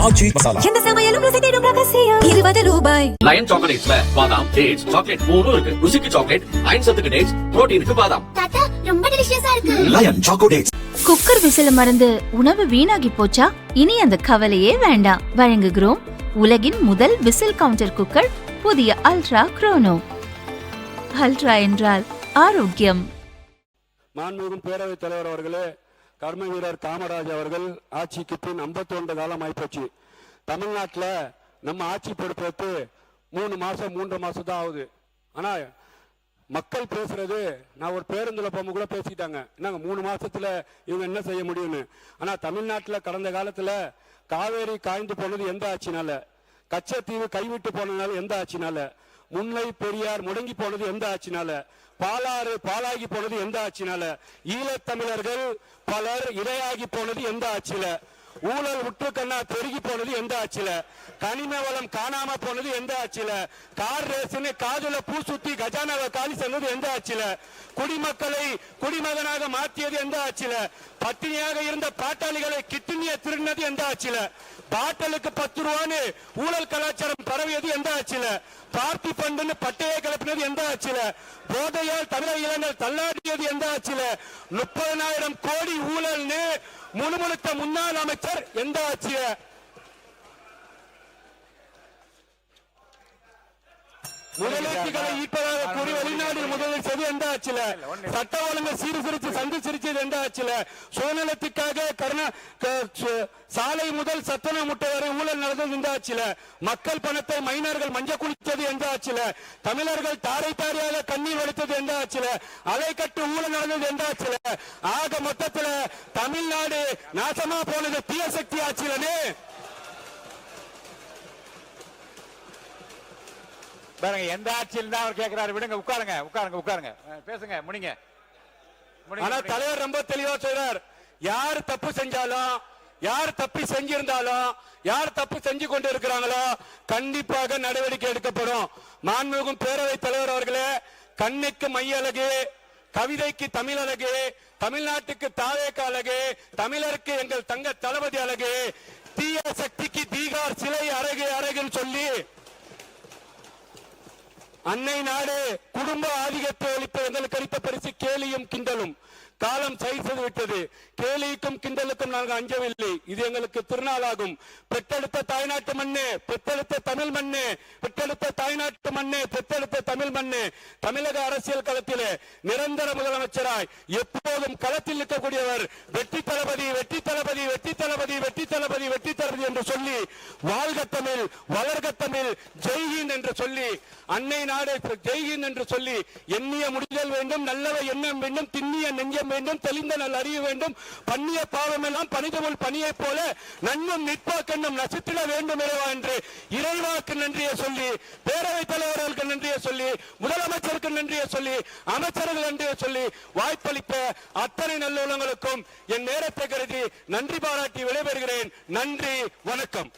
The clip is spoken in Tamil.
ஆச்சி மசாலா. எந்த சமையலும் ருசி தேடும் ரகசியம் 20 ரூபாய். லயன் சாக்லேட்ஸ்ல பாதாம், டேட்ஸ், சாக்லேட் மூணும் இருக்கு. ருசிக்கு சாக்லேட், அயன் சத்துக்கு டேட்ஸ், புரோட்டீனுக்கு பாதாம். தாத்தா ரொம்ப டெலிஷியஸா இருக்கு. Line choco dates. குக்கர் விசில மறந்து உணவு வீணாகி போச்சா? இனி அந்த கவலையே வேண்டாம். வழங்குகிறோம் உலகின் முதல் விசில் கவுண்டர் குக்கர், புதிய அல்ட்ரா குரோனோ. அல்ட்ரா என்றால் ஆரோக்கியம். மாண்புமிகு பேரவைத் தலைவர் அவர்களே, கர்ம வீரர் காமராஜ் அவர்கள் ஆட்சிக்கு பின் 51 காலம் ஆயிப்போச்சு. தமிழ்நாட்டில் நம்ம ஆட்சி பொறுப்பேற்று 3 மாசம் 3.5 மாசம் தான் ஆகுது. ஆனா மக்கள் பேசுறது, நான் ஒரு பேருந்துல போகும்போது கூட பேசிட்டாங்க, என்னங்க 3 மாசத்துல இவங்க என்ன செய்ய முடியும்னு. ஆனா தமிழ்நாட்டில் கடந்த காலத்துல காவேரி காய்ந்து போனது எந்த ஆட்சினால, கச்சத்தீவு கைவிட்டு போனதுனால எந்த ஆட்சினால, முல்லை பெரியார் முடங்கி போனது எந்த ஆட்சினால, பாலாறு பாலாகி போனது எந்த ஆட்சினால, ஈழத்தமிழர்கள் பலர் இரையாகி போனது எந்த ஆட்சியில, ஊழல் உற்றுக்கண்ணா பெருகி போனது எந்த ஆட்சியில, கனிம வளம் காணாம போனது எந்த ஆட்சியில, கார் ரேஸ்னு காதுல பூ சுத்தி கஜானாவை காலி செஞ்சது எந்த ஆட்சியில, குடிமக்களை குடிமகனாக மாற்றியது எந்த ஆட்சியில, பட்டினியாக இருந்த பாட்டாளிகளை கிட்னியை திருடினது எந்த ஆட்சியில, பாட்டலுக்கு 10 ரூபான்னு ஊழல் கலாச்சாரம் பரவியது எந்த ஆட்சியில, பார்ட்டி பண்டுன்னு பட்டையை கிளப்பினது எந்த ஆட்சியில, போதையால் தமிழக இளைஞர் தள்ளாடியது எந்த ஆட்சியில, 30,000 கோடி ஊழல்னு முணுமுணுத்த முன்னாள் அமைச்சர் எந்த ஆட்சியில, முதலீட்டுகளை ஈர்ப்பதாக கூறி வெளிநாடு முதலில் செய்து எந்த ஆட்சியில, சட்ட ஒழுங்கு சீர்திருத்தி சந்தி சிரிச்சது எந்த ஆட்சியில, சுயநலத்துக்காக சாலை முதல் சத்தன முட்டை வரை ஊழல் நடந்தது எந்த ஆட்சியில, மக்கள் பணத்தை மைனர்கள் மஞ்ச குளித்தது எந்த ஆட்சியில, தமிழர்கள் தாரை தாரையாக கண்ணீர் வடித்தது எந்த ஆட்சியில, அலைக்கட்டு ஊழல் நடந்தது எந்த ஆட்சியில, ஆக மொத்தத்துல தமிழ்நாடு நாசமா போனது தீய சக்தி ஆட்சியிலே. பாருங்க, எந்த ஆட்சியில் தான் அவர் கேட்கிறாரு. விடுங்க, உட்காருங்க உட்காருங்க உட்காருங்க, பேசுங்க, முடிங்க. ஆனா தலைவர் ரொம்ப தெளிவா சொல்றார், யார் தப்பு செஞ்சாலும், யார் தப்பி செஞ்சிருந்தாலும், யார் தப்பு செஞ்சு கொண்டு இருக்கிறாங்களோ கண்டிப்பாக நடவடிக்கை எடுக்கப்படும். மாண்புமிகு பேரவைத் தலைவர் அவர்களே, கண்ணுக்கு மையழகு, கவிதைக்கு தமிழ் அழகு, தமிழ்நாட்டுக்கு தாவேக அழகு, தமிழருக்கு எங்கள் தங்க தளபதி அழகு, தீய சக்திக்கு தீகார் சிலை அழகு அழகுன்னு சொல்லி அன்னை நாடு குடும்ப ஆதிக்கத்தை ஒழிப்பு எங்களுக்கு அளித்த பரிசு கேலியும் கிண்டலும். காலம் செய்து விட்டது. கேலிக்கும் கிண்டலுக்கும் நாங்கள் அஞ்சவில்லை. இது எங்களுக்கு திருநாளாகும். பெற்றெடுத்த தாய்நாட்டு மண்ணு, பெற்றெடுத்த தமிழ் மண்ணு, பெற்றெடுத்த தாய்நாட்டு மண்ணு, பெற்றெடுத்த தமிழ் மண்ணு, தமிழக அரசியல் களத்திலே நிரந்தர முதலமைச்சராய் எப்போதும் களத்தில் நிற்கக்கூடியவர் வெற்றி தளபதி, வெற்றி தளபதி, வெற்றி தளபதி, வெற்றி தளபதி, வெற்றி தளபதி என்று சொல்லி, வாழ்க தமிழ், வளர்க தமிழ், ஜெய்ஹிந்த் என்று சொல்லி, அன்னை நாடு ஜெய்ஹிந்த் என்று சொல்லி, எண்ணிய முடிதல் வேண்டும், நல்லவை எண்ணம் வேண்டும், திண்ணிய நெஞ்சம் வேண்டும், தெளிந்த நல் அறிய வேண்டும், பண்ணிய பாவம் எல்லாம் பனிதமுள் பணியை போல நன்னும் நிற்பாக்கண்ணும் நசித்திட வேண்டும் என்று இறைவாக்கு நன்றியை சொல்லி, பேரவைத் தலைவர்களுக்கு நன்றியை சொல்லி, முதலமைச்சருக்கு நன்றியை சொல்லி, அமைச்சர்கள் நன்றியை சொல்லி, வாய்ப்பளித்த அத்தனை நல்லுள்ளங்களுக்கும் என் நேரத்தை கருதி நன்றி பாராட்டி விடைபெறுகிறேன். நன்றி, வணக்கம்.